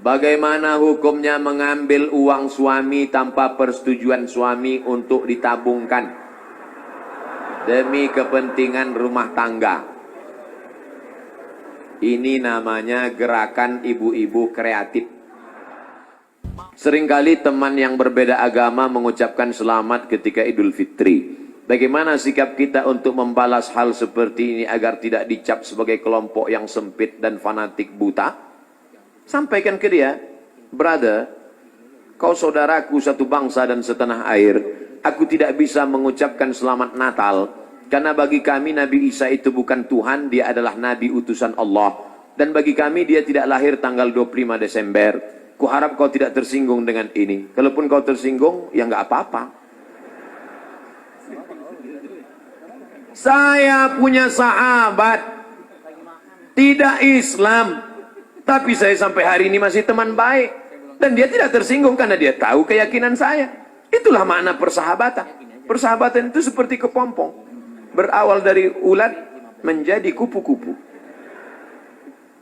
Bagaimana hukumnya mengambil uang suami tanpa persetujuan suami untuk ditabungkan demi kepentingan rumah tangga? Ini namanya gerakan ibu-ibu kreatif. Seringkali teman yang berbeda agama mengucapkan selamat ketika Idul Fitri. Bagaimana sikap kita untuk membalas hal seperti ini agar tidak dicap sebagai kelompok yang sempit dan fanatik buta? Sampaikan ke dia, brother, kau saudaraku satu bangsa dan setanah air. Aku tidak bisa mengucapkan selamat Natal, karena bagi kami Nabi Isa itu bukan Tuhan, dia adalah Nabi utusan Allah. Dan bagi kami dia tidak lahir tanggal 25 Desember. Kuharap kau tidak tersinggung dengan ini. Kalaupun kau tersinggung, ya nggak apa-apa. Saya punya sahabat, tidak Islam, tapi saya sampai hari ini masih teman baik. Dan dia tidak tersinggung karena dia tahu keyakinan saya. Itulah makna persahabatan. Persahabatan itu seperti kepompong. Berawal dari ulat menjadi kupu-kupu.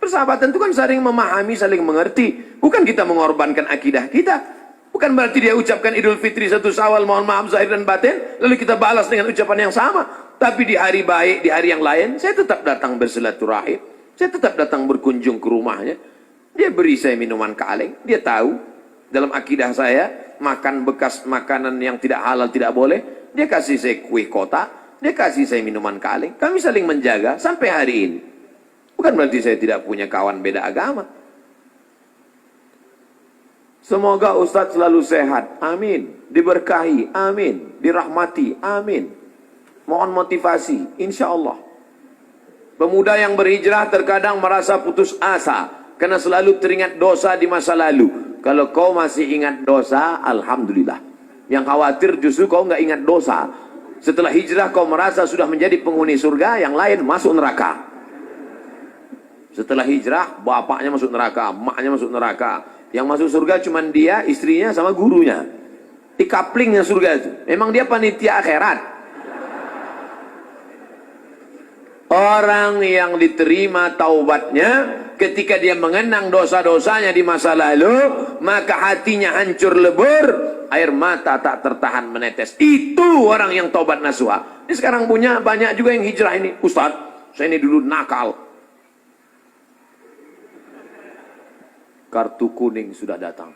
Persahabatan itu kan saling memahami, saling mengerti. Bukan kita mengorbankan akidah kita. Bukan berarti dia ucapkan Idul Fitri 1 Syawal, mohon maaf zahir dan batin, lalu kita balas dengan ucapan yang sama. Tapi di hari baik, di hari yang lain, saya tetap datang bersilaturahim. Saya tetap datang berkunjung ke rumahnya. Dia beri saya minuman kaleng. Dia tahu dalam akidah saya makan bekas makanan yang tidak halal tidak boleh. Dia kasih saya kue kotak. Dia kasih saya minuman kaleng. Kami saling menjaga sampai hari ini. Bukan berarti saya tidak punya kawan beda agama. Semoga Ustadz selalu sehat. Amin. Diberkahi. Amin. Dirahmati. Amin. Mohon motivasi. Insya Allah. Pemuda yang berhijrah terkadang merasa putus asa karena selalu teringat dosa di masa lalu. Kalau kau masih ingat dosa, alhamdulillah. Yang khawatir justru kau nggak ingat dosa. Setelah hijrah kau merasa sudah menjadi penghuni surga, yang lain masuk neraka. Setelah hijrah, bapaknya masuk neraka, emaknya masuk neraka. Yang masuk surga cuma dia, istrinya sama gurunya. Di kaplingnya surga itu. Memang dia panitia akhirat. Orang yang diterima taubatnya ketika dia mengenang dosa-dosanya di masa lalu, maka hatinya hancur lebur, air mata tak tertahan menetes. Itu orang yang taubat nasuha. Ini sekarang punya banyak juga yang hijrah ini. Ustadz, saya ini dulu nakal. Kartu kuning sudah datang.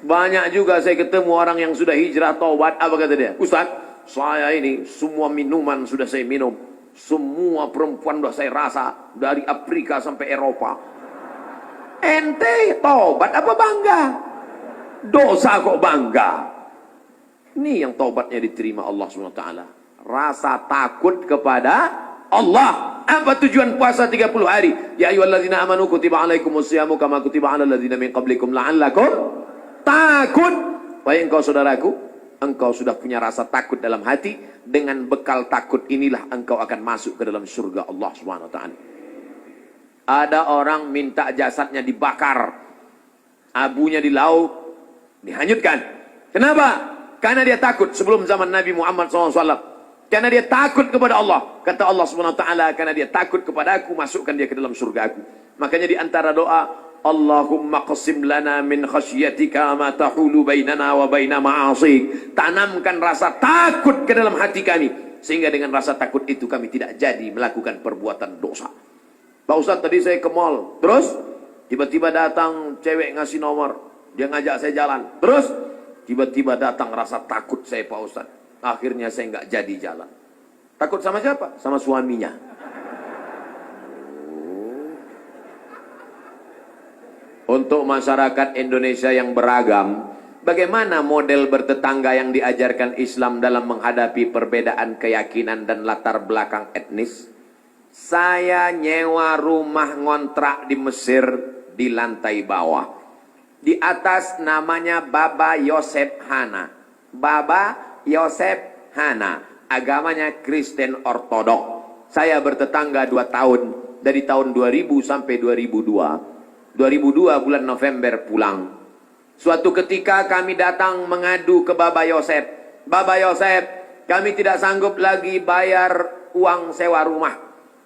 Banyak juga saya ketemu orang yang sudah hijrah taubat. Apa kata dia? Ustadz, saya ini semua minuman sudah saya minum. Semua perempuan sudah saya rasa. Dari Afrika sampai Eropa. Ente taubat apa bangga? Dosa kok bangga? Ini yang taubatnya diterima Allah SWT. Rasa takut kepada Allah. Apa tujuan puasa 30 hari? Ya ayyuhalladzina amanu kutiba alaikumusyamu kama kutiba alal ladzina min qablikum la'allakum takut. Baik engkau saudaraku, engkau sudah punya rasa takut dalam hati. Dengan bekal takut inilah engkau akan masuk ke dalam surga Allah SWT. Ada orang minta jasadnya dibakar, abunya di laut, dihanyutkan. Kenapa? Karena dia takut. Sebelum zaman Nabi Muhammad SAW. Karena dia takut kepada Allah. Kata Allah SWT, karena dia takut kepada aku, masukkan dia ke dalam surga aku. Makanya di antara doa, Allahumma qasim lana min khasyatika ma tahulu bainana wa baina ma'asik. Tanamkan rasa takut ke dalam hati kami, sehingga dengan rasa takut itu kami tidak jadi melakukan perbuatan dosa. Pak Ustadz, tadi saya ke mall, terus tiba-tiba datang cewek ngasih nomor, dia ngajak saya jalan, terus tiba-tiba datang rasa takut saya, Pak Ustadz. Akhirnya saya nggak jadi jalan. Takut sama siapa? Sama suaminya. Untuk masyarakat Indonesia yang beragam, bagaimana model bertetangga yang diajarkan Islam dalam menghadapi perbedaan keyakinan dan latar belakang etnis? Saya nyewa rumah ngontrak di Mesir di lantai bawah. Di atas namanya Baba Yosef Hana. Baba Yosef Hana, agamanya Kristen Ortodok. Saya bertetangga 2 tahun, dari tahun 2000 sampai 2002. 2002 bulan November pulang. Suatu ketika kami datang mengadu ke Baba Yosef. Baba Yosef, kami tidak sanggup lagi bayar uang sewa rumah.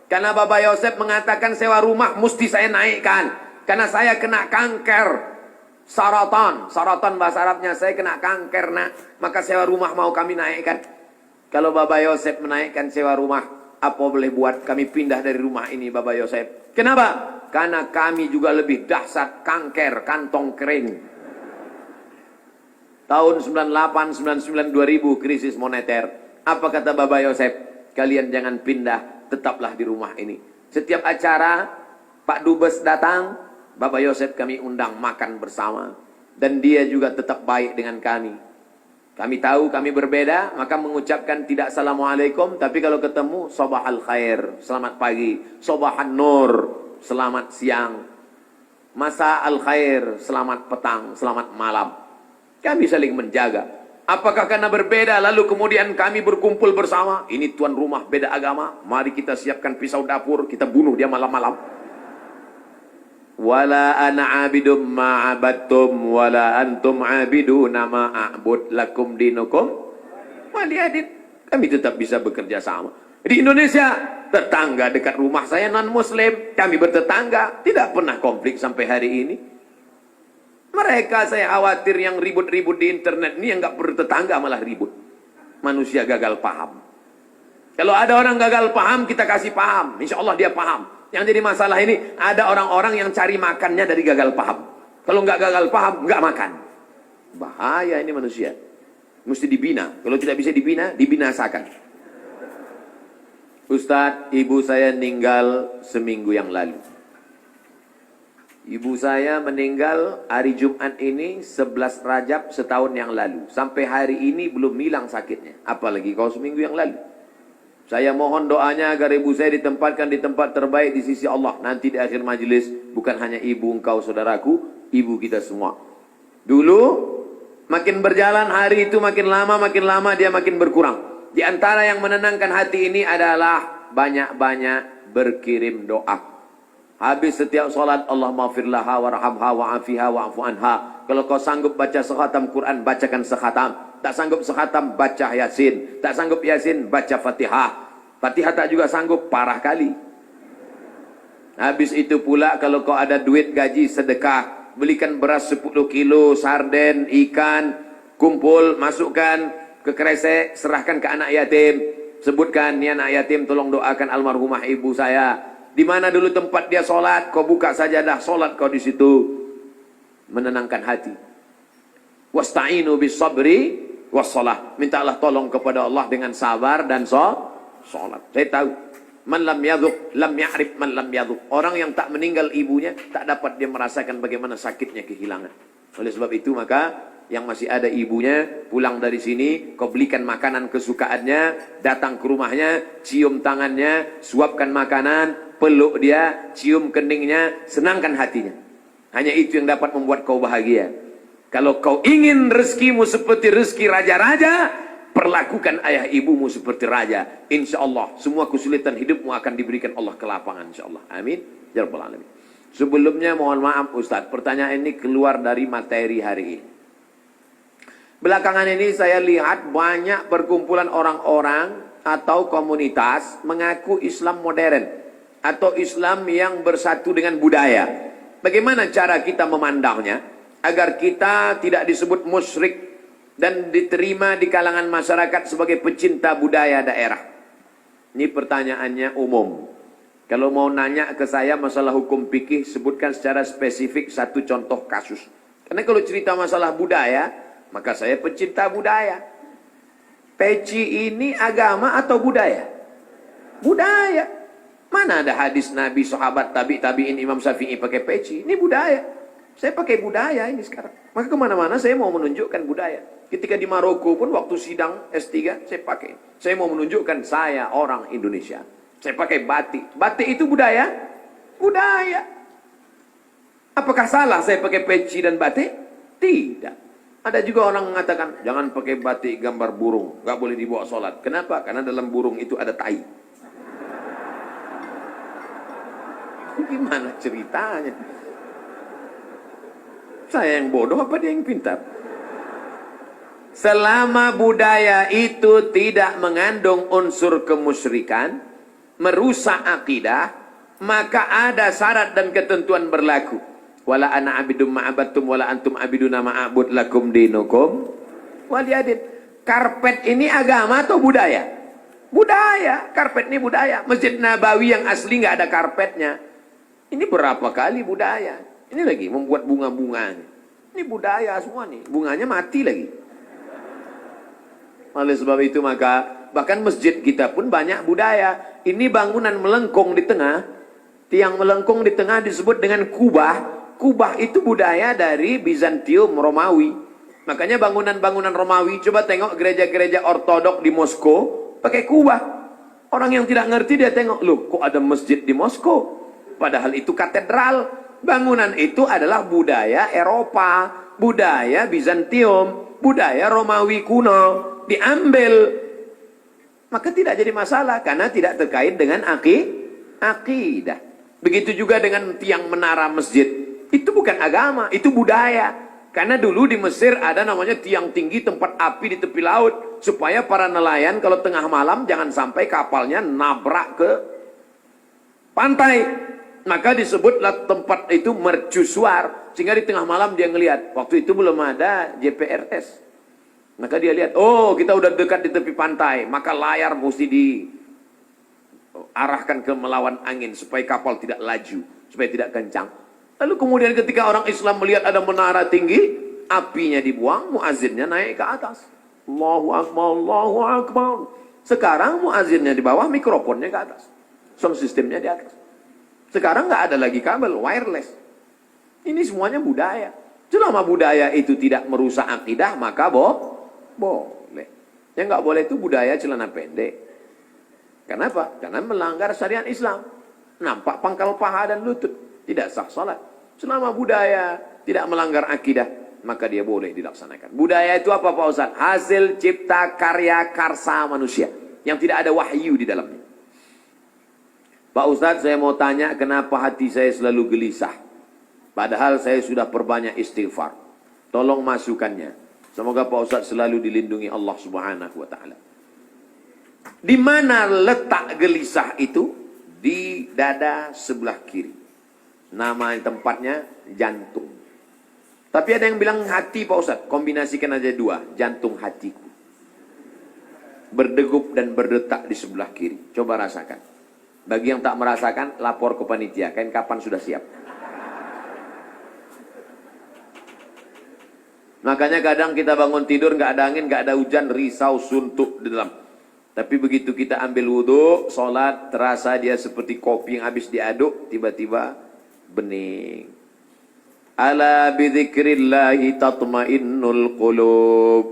Karena Baba Yosef mengatakan sewa rumah mesti saya naikkan. Karena saya kena kanker. Saratan bahasa Arabnya, saya kena kanker nak. Maka sewa rumah mau kami naikkan. Kalau Bapak Yosef menaikkan sewa rumah, apa boleh buat? Kami pindah dari rumah ini Bapak Yosef. Kenapa? Karena kami juga lebih dahsyat kanker kantong kering. Tahun 98, 99, 2000 krisis moneter. Apa kata Bapak Yosef? Kalian jangan pindah, tetaplah di rumah ini. Setiap acara Pak Dubes datang, Bapak Yosef kami undang makan bersama. Dan dia juga tetap baik dengan kami. Kami tahu kami berbeda, maka mengucapkan tidak assalamualaikum. Tapi kalau ketemu, sobahal khair, selamat pagi. Sobahan nur, selamat siang. Masa al khair, selamat petang, selamat malam. Kami saling menjaga. Apakah karena berbeda lalu kemudian kami berkumpul bersama? Ini tuan rumah beda agama, mari kita siapkan pisau dapur, kita bunuh dia malam-malam. Wala ana abidum ma'abattum wala antum abiduna ma'abud lakum dinukum waliyadin. Kami tetap bisa bekerja sama. Di Indonesia, tetangga dekat rumah saya non-muslim, kami bertetangga, tidak pernah konflik sampai hari ini. Mereka saya khawatir yang ribut-ribut di internet ini yang nggak bertetangga malah ribut. Manusia gagal paham. Kalau ada orang gagal paham, kita kasih paham. Insya Allah dia paham. Yang jadi masalah ini, ada orang-orang yang cari makannya dari gagal paham. Kalau nggak gagal paham, nggak makan. Bahaya ini manusia. Mesti dibina. Kalau tidak bisa dibina, dibinasakan. Ustadz, ibu saya meninggal seminggu yang lalu. Ibu saya meninggal hari Jumat ini 11 Rajab setahun yang lalu. Sampai hari ini belum hilang sakitnya. Apalagi kalau seminggu yang lalu. Saya mohon doanya agar ibu saya ditempatkan di tempat terbaik di sisi Allah. Nanti di akhir majelis, bukan hanya ibu engkau saudaraku, ibu kita semua. Dulu, makin berjalan hari itu makin lama dia makin berkurang. Di antara yang menenangkan hati ini adalah banyak-banyak berkirim doa. Habis setiap solat, Allah maghfir laha warhamha wa'afiha wa'afu anha. Kalau kau sanggup baca sekhatam Quran, bacakan sekhatam. Tak sanggup sekhatam, baca Yasin. Tak sanggup Yasin, baca Fatihah. Fatihah tak juga sanggup, parah kali. Habis itu pula kalau kau ada duit gaji sedekah, belikan beras 10 kilo, sarden, ikan, kumpul, masukkan ke kresek, serahkan ke anak yatim. Sebutkan, ni anak yatim tolong doakan almarhumah ibu saya. Di mana dulu tempat dia sholat, kau buka sajadah sholat kau di situ. Menenangkan hati. Wasta'inu bis sabri wassalah. Mintalah tolong kepada Allah dengan sabar dan sholat. Saya tahu. Man lam yadhuq, lam ya'rif man lam yadhuq. Orang yang tak meninggal ibunya, tak dapat dia merasakan bagaimana sakitnya kehilangan. Oleh sebab itu maka, yang masih ada ibunya, pulang dari sini, kau belikan makanan kesukaannya, datang ke rumahnya, cium tangannya, suapkan makanan, peluk dia, cium keningnya, senangkan hatinya. Hanya itu yang dapat membuat kau bahagia. Kalau kau ingin rezekimu seperti rezeki raja-raja, perlakukan ayah ibumu seperti raja. Insya Allah, semua kesulitan hidupmu akan diberikan Allah kelapangan. Insya Allah. Amin. Ya Rabbal Alamin. Sebelumnya mohon maaf Ustaz, pertanyaan ini keluar dari materi hari ini. Belakangan ini saya lihat banyak perkumpulan orang-orang atau komunitas mengaku Islam modern atau Islam yang bersatu dengan budaya. Bagaimana cara kita memandangnya agar kita tidak disebut musyrik dan diterima di kalangan masyarakat sebagai pecinta budaya daerah? Ini pertanyaannya umum. Kalau mau nanya ke saya masalah hukum fikih, sebutkan secara spesifik satu contoh kasus. Karena kalau cerita masalah budaya, maka saya pecinta budaya. Peci ini agama atau budaya? Budaya. Mana ada hadis Nabi, sahabat, tabi'in, Imam Syafi'i pakai peci? Ini budaya. Saya pakai budaya ini sekarang. Maka kemana-mana saya mau menunjukkan budaya. Ketika di Maroko pun waktu sidang S3 saya pakai. Saya mau menunjukkan saya orang Indonesia. Saya pakai batik. Batik itu budaya? Budaya. Apakah salah saya pakai peci dan batik? Tidak. Ada juga orang mengatakan, jangan pakai batik gambar burung, nggak boleh dibawa sholat. Kenapa? Karena dalam burung itu ada tai. Gimana ceritanya? Saya yang bodoh apa dia yang pintar? Selama budaya itu tidak mengandung unsur kemusyrikan, merusak akidah, maka ada syarat dan ketentuan berlaku. Wala ana abidum ma'abattum wala antum abiduna ma'abud lakum dinukum waliyadin. Karpet ini agama atau budaya? Budaya. Karpet ini budaya. Masjid Nabawi yang asli nggak ada karpetnya. Ini berapa kali budaya. Ini lagi membuat bunga-bunganya. Ini budaya semua nih. Bunganya mati lagi. Oleh sebab itu maka bahkan masjid kita pun banyak budaya. Ini bangunan melengkung di tengah. Tiang melengkung di tengah disebut dengan kubah. Kubah itu budaya dari Bizantium, Romawi. Makanya bangunan-bangunan Romawi, coba tengok gereja-gereja ortodok di Moskow pakai kubah. Orang yang tidak ngerti dia tengok, loh kok ada masjid di Moskow? Padahal itu katedral. Bangunan itu adalah budaya Eropa, budaya Bizantium, budaya Romawi kuno. Diambil, maka tidak jadi masalah karena tidak terkait dengan akidah. Begitu juga dengan tiang menara masjid, itu bukan agama, itu budaya. Karena dulu di Mesir ada namanya tiang tinggi tempat api di tepi laut, supaya para nelayan kalau tengah malam jangan sampai kapalnya nabrak ke pantai. Maka disebutlah tempat itu mercusuar, sehingga di tengah malam dia ngelihat. Waktu itu belum ada GPRS. Maka dia lihat, oh kita udah dekat di tepi pantai, maka layar mesti diarahkan ke melawan angin supaya kapal tidak laju, supaya tidak kencang. Lalu kemudian ketika orang Islam melihat ada menara tinggi, apinya dibuang, muazzinnya naik ke atas. Allahu Akbar, Allahu Akbar. Sekarang muazzinnya di bawah, mikrofonnya ke atas. Sound systemnya di atas. Sekarang nggak ada lagi kabel, wireless. Ini semuanya budaya. Selama budaya itu tidak merusak akidah, maka boleh. Yang nggak boleh itu budaya celana pendek. Kenapa? Karena melanggar syariat Islam. Nampak pangkal paha dan lutut. Tidak sah salat. Selama budaya tidak melanggar akidah, maka dia boleh dilaksanakan. Budaya itu apa Pak Ustaz? Hasil cipta karya karsa manusia. Yang tidak ada wahyu di dalamnya. Pak Ustaz, saya mau tanya kenapa hati saya selalu gelisah. Padahal saya sudah perbanyak istighfar. Tolong masukannya. Semoga Pak Ustaz selalu dilindungi Allah Subhanahu wa taala. Di mana letak gelisah itu? Di dada sebelah kiri. Nama tempatnya jantung. Tapi ada yang bilang hati Pak Ustaz. Kombinasikan aja dua. Jantung hatiku. Berdegup dan berdetak di sebelah kiri. Coba rasakan. Bagi yang tak merasakan, lapor ke panitia. Kain kapan sudah siap. Makanya kadang kita bangun tidur nggak ada angin, nggak ada hujan, risau, suntuk di dalam. Tapi begitu kita ambil wudhu, sholat, terasa dia seperti kopi yang habis diaduk, tiba-tiba bening. Ala bidzikrillahi tatmainnul qulub.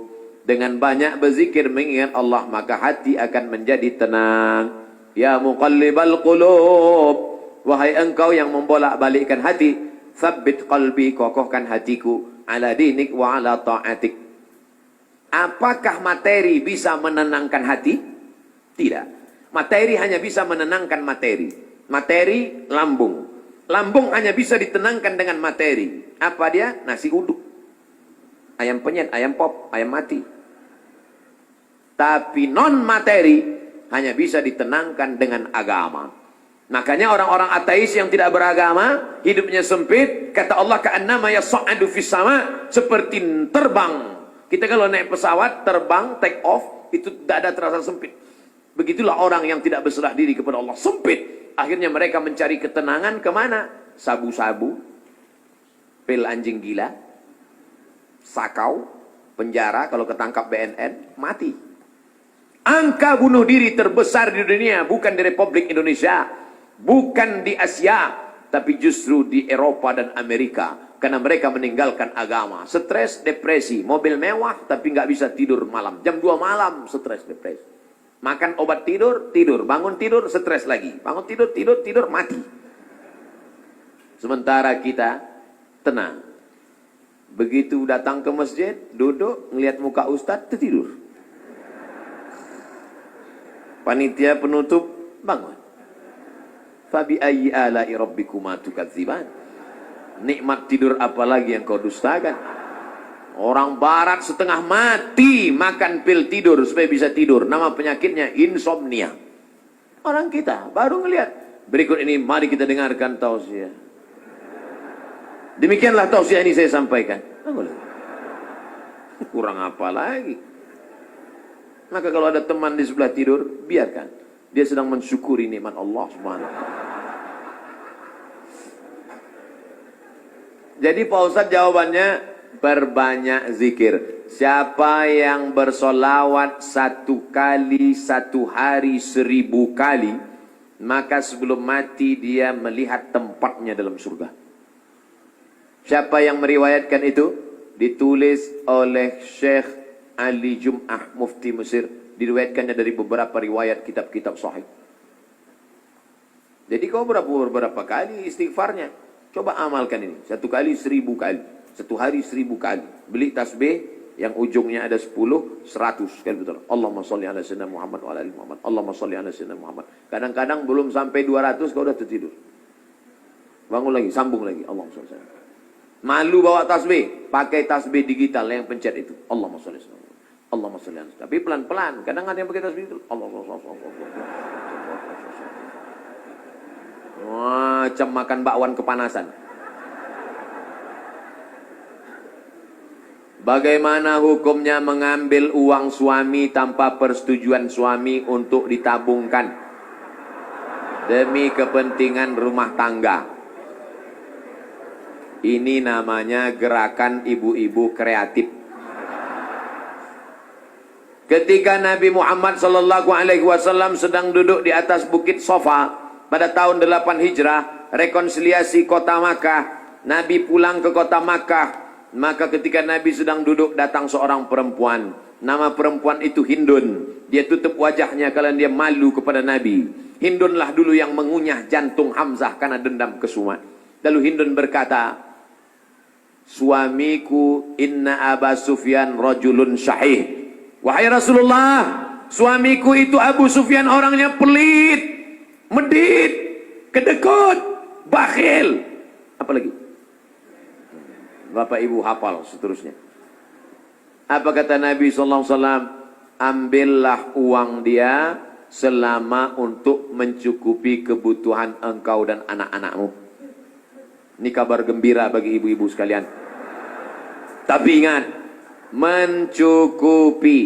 Dengan banyak berzikir mengingat Allah, maka hati akan menjadi tenang. Ya muqallibal qulub, wahai engkau yang membolak-balikkan hati, tsabbit qalbi, kokohkan hatiku. Ala dinik wa ala ta'atik. Apakah materi bisa menenangkan hati? Tidak. Materi hanya bisa menenangkan materi. Materi lambung. Lambung hanya bisa ditenangkan dengan materi. Apa dia? Nasi uduk. Ayam penyet, ayam pop, ayam mati. Tapi non materi hanya bisa ditenangkan dengan agama. Makanya orang-orang ateis yang tidak beragama, hidupnya sempit, kata Allah ka'annama yas'adu fis sama, seperti terbang. Kita kalau naik pesawat, terbang, take off, itu dada terasa sempit. Begitulah orang yang tidak berserah diri kepada Allah, sempit. Akhirnya mereka mencari ketenangan kemana? Sabu-sabu, pil anjing gila, sakau, penjara, kalau ketangkap BNN, mati. Angka bunuh diri terbesar di dunia, bukan di Republik Indonesia, bukan di Asia, tapi justru di Eropa dan Amerika. Karena mereka meninggalkan agama. Stres, depresi. Mobil mewah, tapi nggak bisa tidur malam. Jam 2 malam, stres, depresi. Makan obat tidur, tidur. Bangun tidur, stres lagi. Bangun tidur, tidur, mati. Sementara kita tenang. Begitu datang ke masjid, duduk, ngelihat muka ustadz, tertidur. Panitia penutup, bangun. Fabi ayyi ala'i rabbikuma tukadziban. Nikmat tidur apalagi yang kau dustakan. Orang barat setengah mati makan pil tidur supaya bisa tidur. Nama penyakitnya insomnia. Orang kita baru ngelihat. Berikut ini mari kita dengarkan tausiah. Demikianlah tausiah ini saya sampaikan. Kurang apa lagi? Maka kalau ada teman di sebelah tidur, biarkan. Dia sedang mensyukuri nikmat Allah Subhanahu wa taala. Jadi Pak Ustadz jawabannya, perbanyak zikir. Siapa yang bersolawat 1 kali 1 hari 1000 kali, maka sebelum mati dia melihat tempatnya dalam surga. Siapa yang meriwayatkan itu? Ditulis oleh Syekh Ali Jum'ah, Mufti Mesir. Diriwayatkannya dari beberapa riwayat kitab-kitab sahih. Jadi kau berapa kali istighfarnya? Coba amalkan ini. 1 kali 1000 kali. 1 hari 1000 kali. Beli tasbih yang ujungnya ada 10, 100 kali betul. Allahumma sholli ala sayyidina Muhammad wa ala ali Muhammad. Allahumma sholli ala sayyidina Muhammad. Kadang-kadang belum sampai 200 kau udah tertidur. Bangun lagi, sambung lagi. Allahumma sholli ala sayyidina Muhammad. Malu bawa tasbih, pakai tasbih digital yang pencet itu. Allahumma sholli ala sayyidina Muhammad. Allahumma sholli ala. Tapi pelan-pelan. Kadang ada yang pakai tasbih itu. Allahumma sholli ala. Macam makan bakwan kepanasan. Bagaimana hukumnya mengambil uang suami tanpa persetujuan suami untuk ditabungkan demi kepentingan rumah tangga? Ini namanya gerakan ibu-ibu kreatif. Ketika Nabi Muhammad SAW sedang duduk di atas bukit Sofa pada tahun 8 Hijrah, rekonsiliasi kota Makkah, Nabi pulang ke kota Makkah. Maka ketika Nabi sedang duduk, datang seorang perempuan. Nama perempuan itu Hindun. Dia tutup wajahnya karena dia malu kepada Nabi. Hindunlah dulu yang mengunyah jantung Hamzah karena dendam kesumat. Lalu Hindun berkata, suamiku inna Aba Sufyan rajulun syahih. Wahai Rasulullah, suamiku itu Abu Sufyan orangnya pelit, medit, kedekut, bakhil. Apalagi? Bapak Ibu hafal seterusnya. Apa kata Nabi SAW? Ambillah uang dia selama untuk mencukupi kebutuhan engkau dan anak-anakmu. Ini kabar gembira bagi ibu-ibu sekalian. Tapi ingat, mencukupi.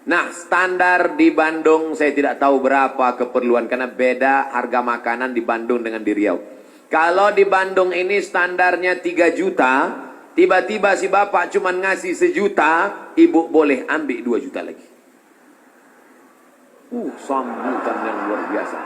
Nah, standar di Bandung saya tidak tahu berapa keperluan, karena beda harga makanan di Bandung dengan di Riau. Kalau di Bandung ini standarnya 3 juta, tiba-tiba si bapak cuma ngasih 1 juta, ibu boleh ambil 2 juta lagi. Sambutan yang luar biasa.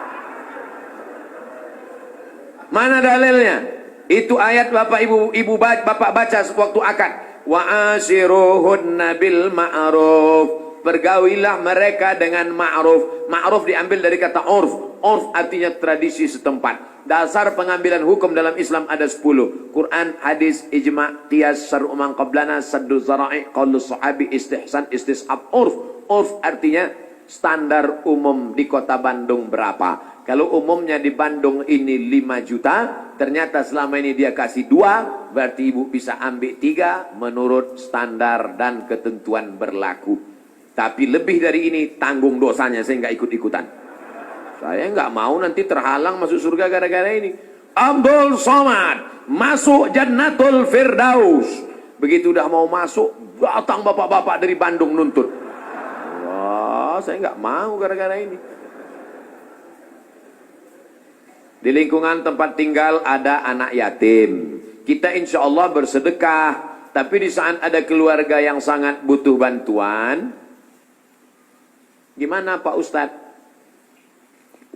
Mana dalilnya? Itu ayat bapak ibu bapak baca waktu akad. Wa ashiruhunna bil ma'ruf. Bergaulilah mereka dengan ma'ruf. Ma'ruf diambil dari kata urf. Urf artinya tradisi setempat. Dasar pengambilan hukum dalam Islam ada 10. Quran, hadis, ijma', qiyas, syar'u man qablana, saddu zara'i, qaulu sahabi, istihsan, istisab, urf. Urf artinya standar umum di kota Bandung berapa. Kalau umumnya di Bandung ini 5 juta, ternyata selama ini dia kasih 2, berarti ibu bisa ambil 3 menurut standar dan ketentuan berlaku. Tapi lebih dari ini tanggung dosanya, saya nggak ikut-ikutan. Saya nggak mau nanti terhalang masuk surga gara-gara ini. Abdul Somad masuk Jannatul Firdaus. Begitu udah mau masuk, datang bapak-bapak dari Bandung nuntut. Wah, saya nggak mau gara-gara ini. Di lingkungan tempat tinggal ada anak yatim. Kita insya Allah bersedekah. Tapi di saat ada keluarga yang sangat butuh bantuan, gimana Pak Ustadz?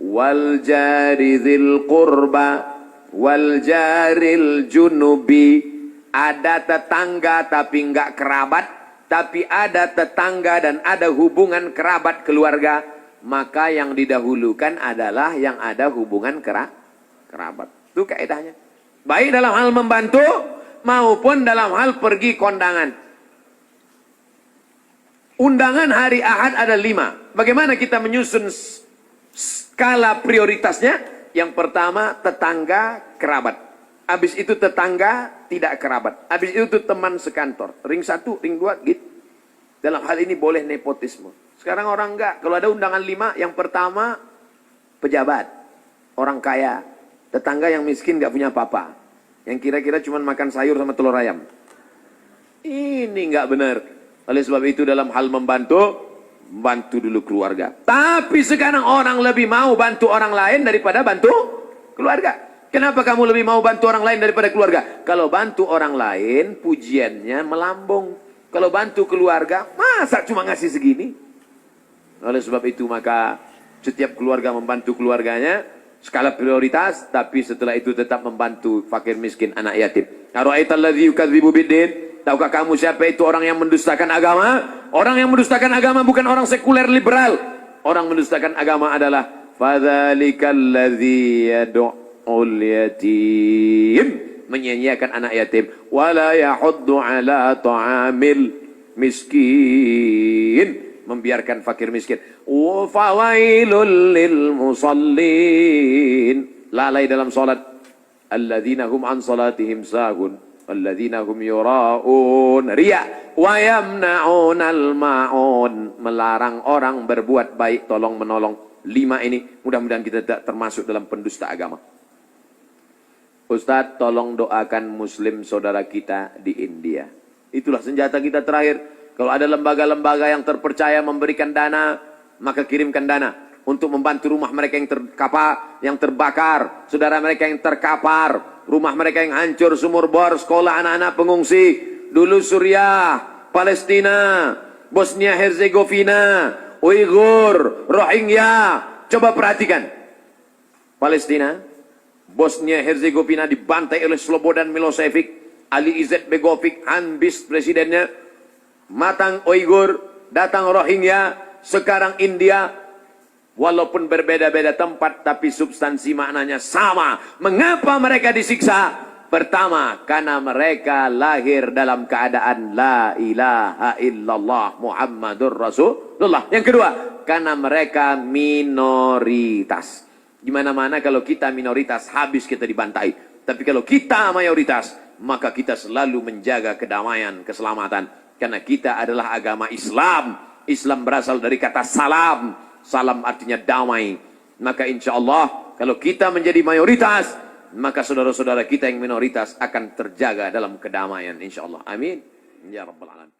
Wal jari dzil qurba wal jaril junubi. Ada tetangga tapi enggak kerabat, tapi ada tetangga dan ada hubungan kerabat keluarga, maka yang didahulukan adalah yang ada hubungan kerabat. Itu kaidahnya. Baik dalam hal membantu maupun dalam hal pergi kondangan. Undangan hari Ahad ada 5. Bagaimana kita menyusun skala prioritasnya? Yang pertama tetangga kerabat. Habis itu tetangga tidak kerabat. Habis itu teman sekantor. Ring 1, ring 2 gitu. Dalam hal ini boleh nepotisme. Sekarang orang enggak. Kalau ada undangan 5, yang pertama pejabat, orang kaya, tetangga yang miskin enggak punya apa-apa. yang kira-kira cuma makan sayur sama telur ayam. Ini nggak benar. Oleh sebab itu dalam hal bantu dulu keluarga. Tapi sekarang orang lebih mau bantu orang lain daripada bantu keluarga. Kenapa kamu lebih mau bantu orang lain daripada keluarga? Kalau bantu orang lain, pujiannya melambung. Kalau bantu keluarga, masa cuma ngasih segini? Oleh sebab itu maka setiap keluarga membantu keluarganya, skala prioritas, tapi setelah itu tetap membantu fakir miskin, anak yatim. Ara'aitalladzi yukadzibu biddin? Tahukah kamu siapa itu orang yang mendustakan agama? Orang yang mendustakan agama bukan orang sekuler liberal. Orang mendustakan agama adalah fadzalikal ladzi yad'ul yatim, menyanyiakan anak yatim, wala yahuddu ala ta'amil miskin, membiarkan fakir miskin. Wa fawailul lil musallin, lalai dalam salat. Alladzina hum an salatihim sahun, alladzina hum yura'un, riya, wa yamna'unal ma'un, melarang orang berbuat baik, tolong menolong. 5 ini mudah-mudahan kita tidak termasuk dalam pendusta agama. Ustadz, tolong doakan muslim saudara kita di India. Itulah senjata kita terakhir. Kalau ada lembaga-lembaga yang terpercaya memberikan dana, maka kirimkan dana untuk membantu rumah mereka yang yang terbakar, saudara mereka yang terkapar, rumah mereka yang hancur, sumur bor, sekolah anak-anak pengungsi. Dulu Suriah, Palestina, Bosnia Herzegovina, Uighur, Rohingya. Coba perhatikan. Palestina, Bosnia Herzegovina dibantai oleh Slobodan Milosevic, Ali Izzet Begovic, Hanbis presidennya, matang Uighur, datang Rohingya, sekarang India. Walaupun berbeda-beda tempat, tapi substansi maknanya sama. Mengapa mereka disiksa? Pertama, karena mereka lahir dalam keadaan la ilaha illallah Muhammadur Rasulullah. Yang kedua, karena mereka minoritas. Di mana-mana kalau kita minoritas, habis kita dibantai. Tapi kalau kita mayoritas, maka kita selalu menjaga kedamaian, keselamatan. Karena kita adalah agama Islam. Islam berasal dari kata salam. Salam artinya damai. Maka insya Allah, kalau kita menjadi mayoritas, maka saudara-saudara kita yang minoritas akan terjaga dalam kedamaian insya Allah. Amin. Ya Rabbal Alamin.